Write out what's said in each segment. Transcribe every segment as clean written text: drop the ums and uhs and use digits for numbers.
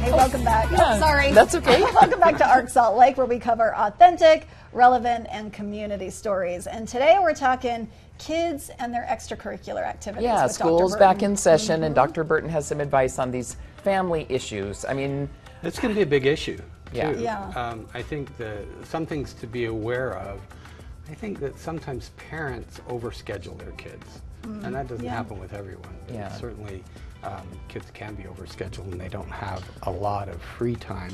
Hey, welcome back. Yeah, oh, sorry. that's okay. Welcome back to Arc Salt Lake, where we cover authentic, relevant, and community stories. And today we're talking kids and their extracurricular activities. Yeah, with school's Dr. back Burton. in session, and Dr. Burton has some advice on these family issues. I mean, it's going to be a big issue, Yeah. too. Yeah. I think some things to be aware of. I think that sometimes parents overschedule their kids, and that doesn't happen with everyone. But Yeah. certainly, kids can be overscheduled, and they don't have a lot of free time.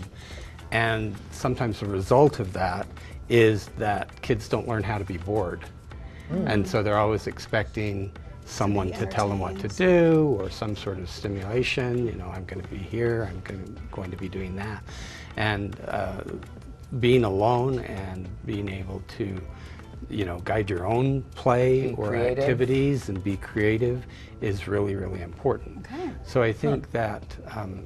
And sometimes the result of that is that kids don't learn how to be bored. And so they're always expecting someone to tell them what to do, or some sort of stimulation. You know, I'm going to be here, I'm going to be doing that. And being alone and being able to, you know, guide your own play or activities and be creative is really, really important. Okay. So I think that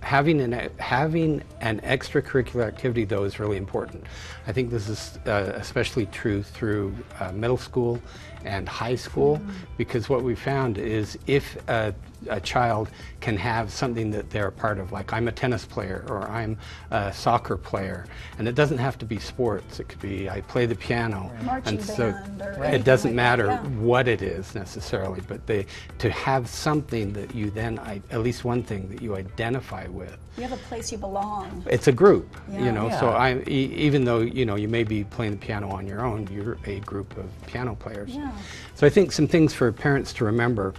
having an extracurricular activity, though, is really important. I think this is especially true through middle school and high school, because what we found is if a child can have something that they're a part of, like I'm a tennis player or I'm a soccer player, and it doesn't have to be sports. It could be I play the piano, Marching and so band or it anything doesn't like matter that, yeah. what it is necessarily, but to have something that you then, at least one thing that you identify with. You have a place you belong. It's a group, Yeah. you know, Yeah. so even though, you know, you may be playing the piano on your own, you're a group of piano players. Yeah. So I think some things for parents to remember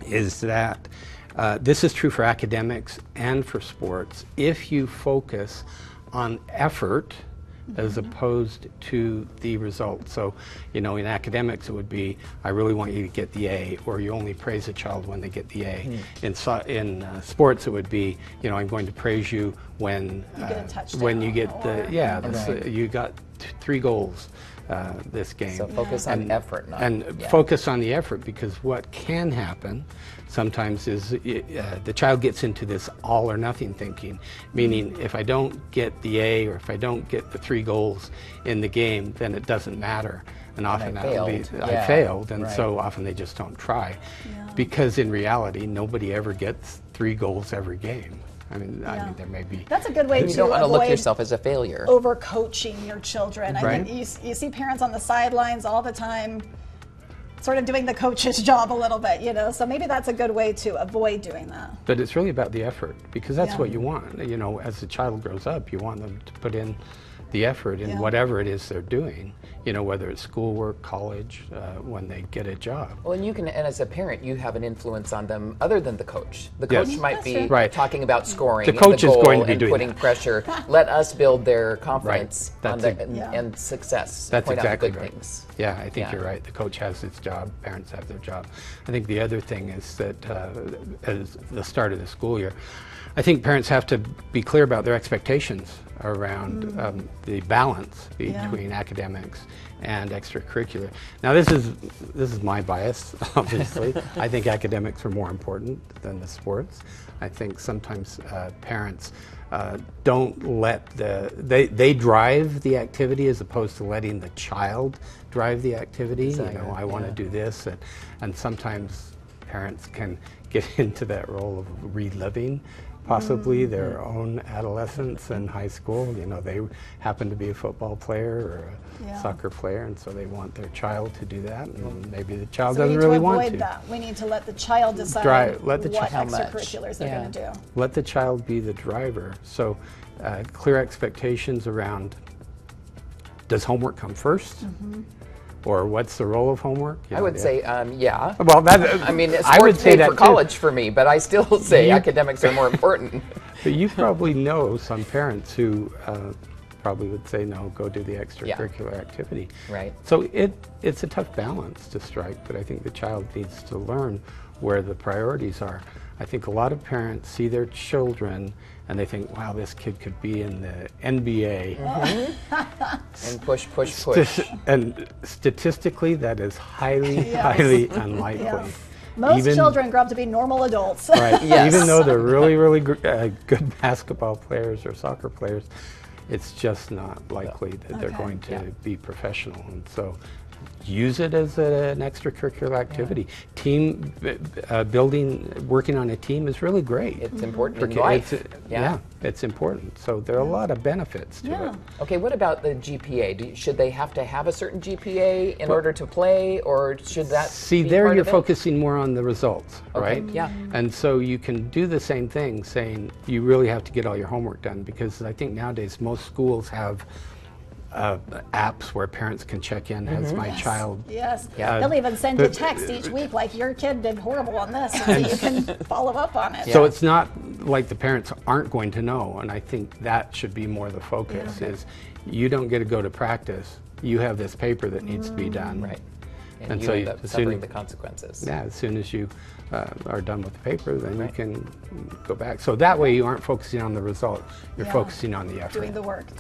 is that this is true for academics and for sports. If you focus on effort as opposed to the result. So, you know, in academics it would be, I really want you to get the A, or you only praise a child when they get the A. In sports it would be, you know, I'm going to praise you when You get a touchdown, when you get or- you got 3 goals this game. so focus on effort, not Focus on the effort, because what can happen sometimes is the child gets into this all or nothing thinking, meaning if I don't get the A or if I don't get the 3 goals in the game, then it doesn't matter. And often I failed, and so often they just don't try. Yeah. Because in reality, nobody ever gets 3 goals every game. I mean, there may be. That's a good way you to don't want to look avoid yourself as a failure. overcoaching your children. I Right. think you see parents on the sidelines all the time sort of doing the coach's job a little bit, you know, so maybe that's a good way to avoid doing that. But it's really about the effort, because that's Yeah. what you want. You know, as the child grows up, you want them to put in the effort in Yeah. whatever it is they're doing, you know, whether it's schoolwork, college, when they get a job. Well, and and as a parent, you have an influence on them other than the coach. The Yes. coach might be Right. talking about scoring. The coach and is goal going to be and doing putting that. pressure. Let us build their confidence on That's and success. That's Point exactly out the good right. things. Yeah, I think Yeah. you're right. The coach has his job, parents have their job. I think the other thing is that as the start of the school year, I think parents have to be clear about their expectations around the balance between academics and extracurricular. Now, this is my bias, obviously. I think academics are more important than the sports. I think sometimes parents don't let they drive the activity as opposed to letting the child drive the activity. You know, I want to do this, and sometimes parents can get into that role of reliving possibly their own adolescence and high school. You know, they happen to be a football player or a soccer player, and so they want their child to do that, and maybe the child doesn't really want to. We need to avoid that. We need to let the child decide Let the what child- extracurriculars they're going to do. Let the child be the driver. So clear expectations around, does homework come first? Or what's the role of homework? You I know, would say, yeah. Well, I mean, it's I would sports say paid that for too. college for me, but I still say academics are more important. But you probably know some parents who probably would say, no, go do the extracurricular activity. Right. So it's a tough balance to strike, but I think the child needs to learn where the priorities are. I think a lot of parents see their children and they think, wow, this kid could be in the NBA. And push, push, push. And statistically, that is highly, highly unlikely. Yeah. Most children grow up to be normal adults. Right. Yes. Even though they're really, really good basketball players or soccer players, it's just not likely that they're going to be professional. And so use it as an extracurricular activity. Team building, working on a team is really great. It's important for in kids. life. Yeah, it's important. So there are a lot of benefits to it. Okay, what about the GPA? Should they have to have a certain GPA in order to play, or should that See, be there part you're of it? focusing more on the results, right? Yeah. And so you can do the same thing, saying you really have to get all your homework done, because I think nowadays most schools have apps where parents can check in, has my child. Yes. Yeah. They'll even send you text each week like your kid did horrible on this, so you can follow up on it. So it's not like the parents aren't going to know, and I think that should be more the focus is you don't get to go to practice. You have this paper that needs to be done. Right. And And you so end you- up as soon suffering as- the consequences. Yeah, as soon as you are done with the paper, then you can go back. So that way you aren't focusing on the result, you're focusing on the effort. Doing the work.